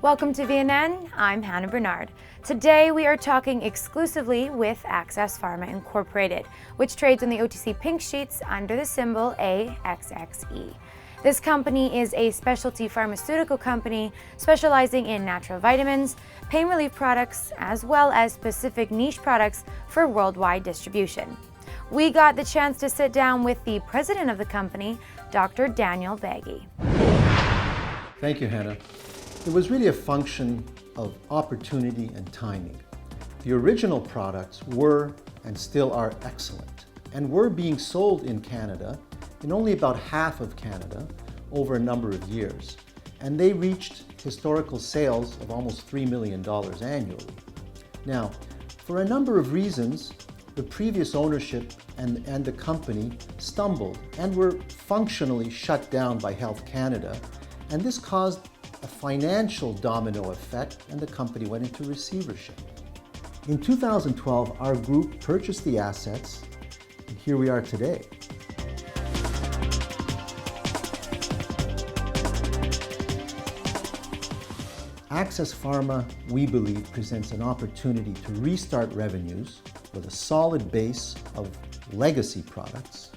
Welcome to VNN, I'm Hannah Bernard. Today we are talking exclusively with Axxess Pharma Incorporated, which trades on the OTC pink sheets under the symbol AXXE. This company is a specialty pharmaceutical company specializing in natural vitamins, pain relief products, as well as specific niche products for worldwide distribution. We got the chance to sit down with the president of the company, Dr. Daniel Bagi. Thank you, Hannah. It was really a function of opportunity and timing. The original products were and still are excellent and were being sold in Canada, in only about half of Canada, over a number of years. And they reached historical sales of almost $3 million annually. Now, for a number of reasons, the previous ownership and the company stumbled and were functionally shut down by Health Canada, and this caused a financial domino effect, and the company went into receivership. In 2012, our group purchased the assets, and here we are today. Axxess Pharma, we believe, presents an opportunity to restart revenues with a solid base of legacy products,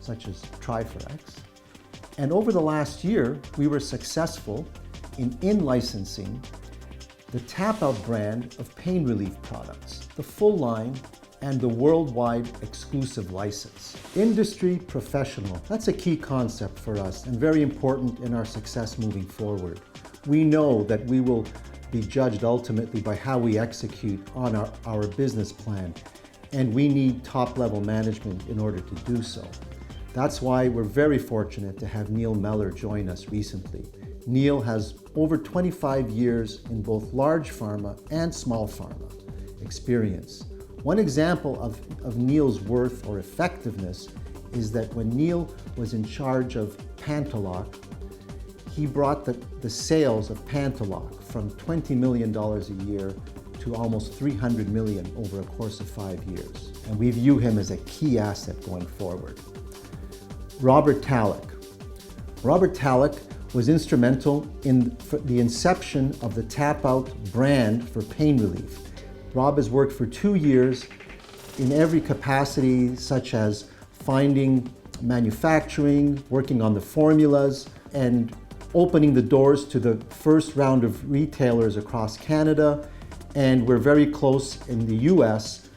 such as TriForx. And over the last year, we were successful in licensing the Tapout brand of pain relief products, the full line, and the worldwide exclusive license. Industry professional, that's a key concept for us and very important in our success moving forward. We know that we will be judged ultimately by how we execute on our business plan, and we need top-level management in order to do so. That's why we're very fortunate to have Neil Meller join us recently. Neil has over 25 years in both large pharma and small pharma experience. One example of Neil's worth or effectiveness is that when Neil was in charge of Pantoloc, he brought the sales of Pantoloc from $20 million a year to almost $300 million over a course of 5 years. And we view him as a key asset going forward. Robert Talick. Robert Talick was instrumental in the inception of the Tapout brand for pain relief. Rob has worked for 2 years in every capacity, such as finding manufacturing, working on the formulas, and opening the doors to the first round of retailers across Canada. And we're very close in the US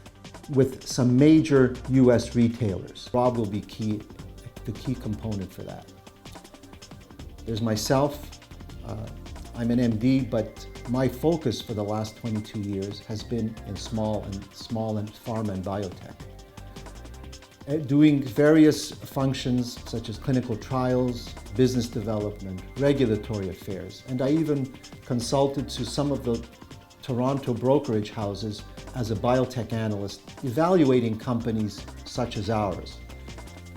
with some major US retailers. Rob will be the key component for that. There's myself. I'm an MD, but my focus for the last 22 years has been in small and pharma and biotech. Doing various functions such as clinical trials, business development, regulatory affairs, and I even consulted to some of the Toronto brokerage houses as a biotech analyst, evaluating companies such as ours.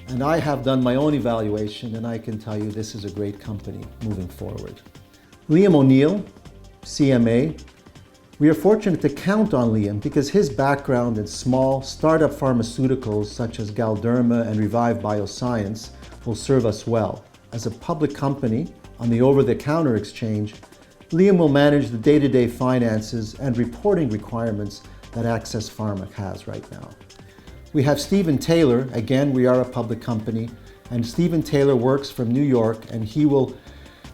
And I have done my own evaluation, and I can tell you this is a great company moving forward. Liam O'Neill, CMA. We are fortunate to count on Liam because his background in small startup pharmaceuticals such as Galderma and Revive Bioscience will serve us well. As a public company on the over-the-counter exchange, Liam will manage the day-to-day finances and reporting requirements that Axxess Pharma has right now. We have Stephen Taylor. Again, we are a public company, and Stephen Taylor works from New York, and he will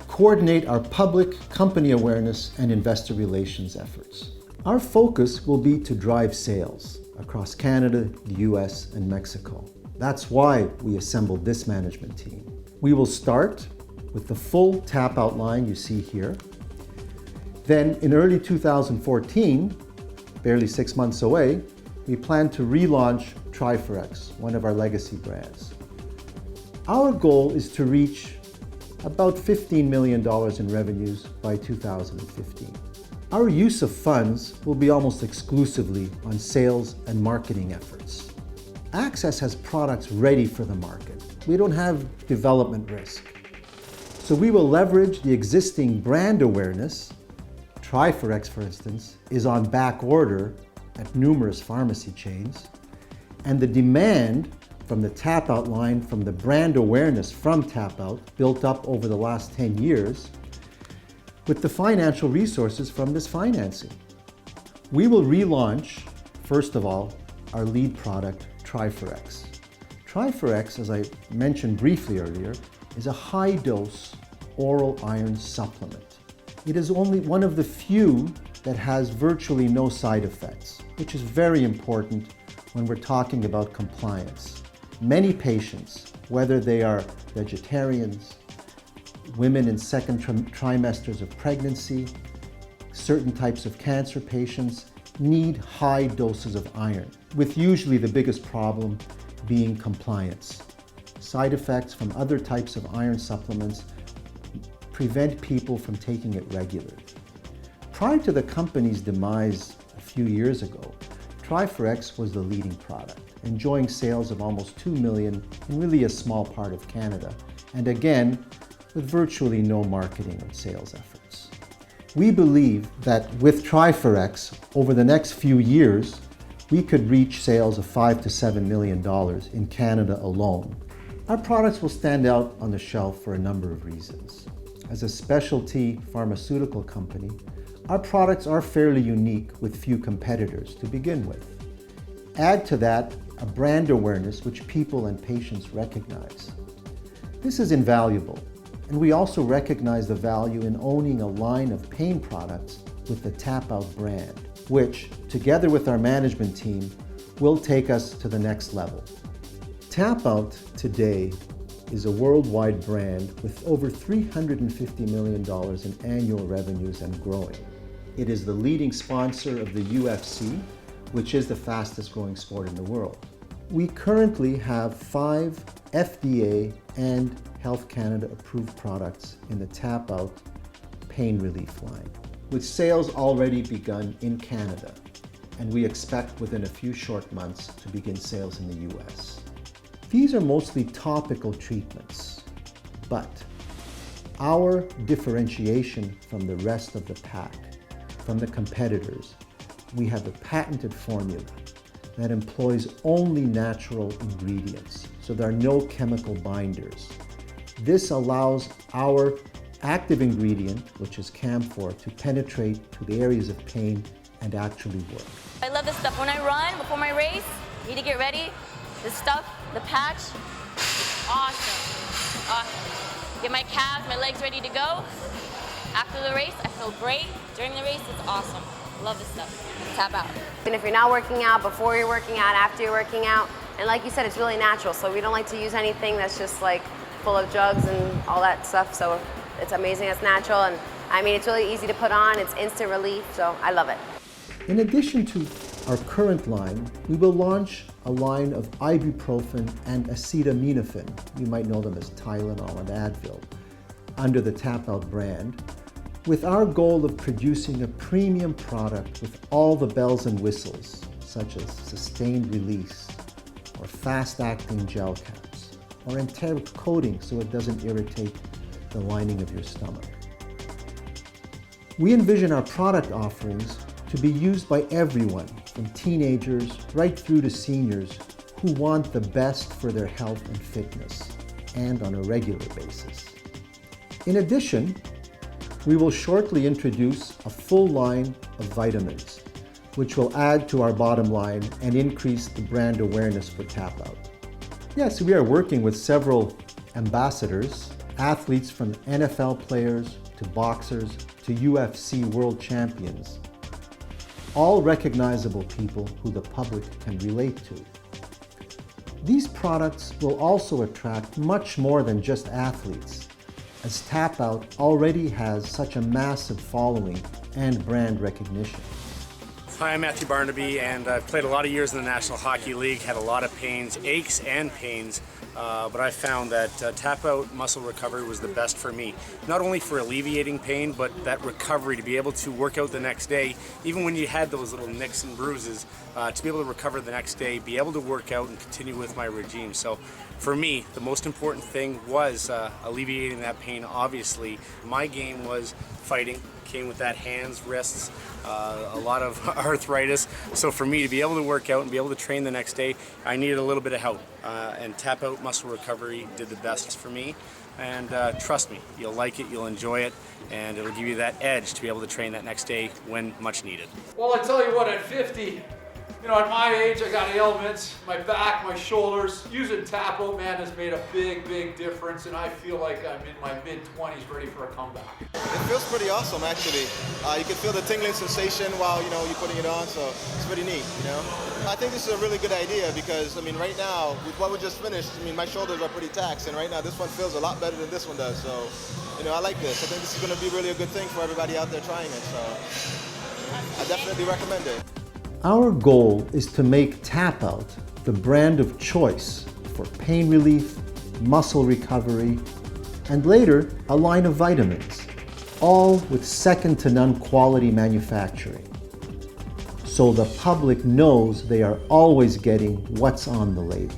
coordinate our public company awareness and investor relations efforts. Our focus will be to drive sales across Canada, the US, and Mexico. That's why we assembled this management team. We will start with the full Tapout line you see here. Then in early 2014, barely 6 months away, we plan to relaunch TriForx, one of our legacy brands. Our goal is to reach about $15 million in revenues by 2015. Our use of funds will be almost exclusively on sales and marketing efforts. Axxess has products ready for the market. We don't have development risk. So we will leverage the existing brand awareness. TriForx, for instance, is on back order at numerous pharmacy chains, and the demand from the Tapout line, from the brand awareness from Tapout, built up over the last 10 years, with the financial resources from this financing. We will relaunch, first of all, our lead product, TriForx. TriForx, as I mentioned briefly earlier, is a high-dose oral iron supplement. It is only one of the few that has virtually no side effects, which is very important when we're talking about compliance. Many patients, whether they are vegetarians, women in second trimesters of pregnancy, certain types of cancer patients, need high doses of iron, with usually the biggest problem being compliance. Side effects from other types of iron supplements prevent people from taking it regularly. Prior to the company's demise a few years ago, TriForx was the leading product, enjoying sales of almost 2 million in really a small part of Canada, and again, with virtually no marketing or sales efforts. We believe that with TriForx, over the next few years, we could reach sales of $5 to $7 million in Canada alone. Our products will stand out on the shelf for a number of reasons. As a specialty pharmaceutical company, our products are fairly unique with few competitors to begin with. Add to that a brand awareness which people and patients recognize. This is invaluable, and we also recognize the value in owning a line of pain products with the Tapout brand, which, together with our management team, will take us to the next level. Tapout today is a worldwide brand with over $350 million in annual revenues and growing. It is the leading sponsor of the UFC, which is the fastest growing sport in the world. We currently have 5 FDA and Health Canada approved products in the Tapout pain relief line, with sales already begun in Canada, and we expect within a few short months to begin sales in the US. These are mostly topical treatments, but our differentiation from the rest of the pack, from the competitors, we have a patented formula that employs only natural ingredients, so there are no chemical binders. This allows our active ingredient, which is camphor, to penetrate to the areas of pain and actually work. I love this stuff. When I run before my race, need to get ready. This stuff, the patch, awesome, awesome. Get my calves, my legs ready to go. After the race, I feel great. During the race, it's awesome. Love this stuff. Tap out. And if you're not working out, before you're working out, after you're working out, and like you said, it's really natural, so we don't like to use anything that's just like full of drugs and all that stuff, so it's amazing, it's natural, and I mean, it's really easy to put on, it's instant relief, so I love it. In addition to our current line, we will launch a line of ibuprofen and acetaminophen, you might know them as Tylenol and Advil, under the Tapout brand, with our goal of producing a premium product with all the bells and whistles, such as sustained release, or fast-acting gel caps, or enteric coating so it doesn't irritate the lining of your stomach. We envision our product offerings to be used by everyone, from teenagers right through to seniors who want the best for their health and fitness, and on a regular basis. In addition, we will shortly introduce a full line of vitamins, which will add to our bottom line and increase the brand awareness for Tapout. Yes, we are working with several ambassadors, athletes from NFL players to boxers to UFC world champions, all recognizable people who the public can relate to. These products will also attract much more than just athletes, as Tapout already has such a massive following and brand recognition. Hi, I'm Matthew Barnaby, and I've played a lot of years in the National Hockey League, had a lot of pains, aches and pains, but I found that Tapout muscle recovery was the best for me. Not only for alleviating pain, but that recovery, to be able to work out the next day, even when you had those little nicks and bruises, to be able to recover the next day, be able to work out and continue with my regime. So for me, the most important thing was alleviating that pain. Obviously, my game was fighting. Came with that hands, wrists, a lot of arthritis. So for me to be able to work out and be able to train the next day, I needed a little bit of help. And Tapout Muscle Recovery did the best for me. and trust me, you'll like it, you'll enjoy it, and it'll give you that edge to be able to train that next day when much needed. Well, I tell you what, at 50, at my age, I got ailments, my back, my shoulders. Using Tapout, man, has made a big, big difference, and I feel like I'm in my mid-20s ready for a comeback. It feels pretty awesome, actually. You can feel the tingling sensation while, you're putting it on, so it's pretty neat, I think this is a really good idea because, right now, with what we just finished, my shoulders are pretty taxed, and right now this one feels a lot better than this one does, so, I like this. I think this is going to be really a good thing for everybody out there trying it, so I definitely recommend it. Our goal is to make Tapout the brand of choice for pain relief, muscle recovery, and later a line of vitamins, all with second-to-none quality manufacturing. So the public knows they are always getting what's on the label.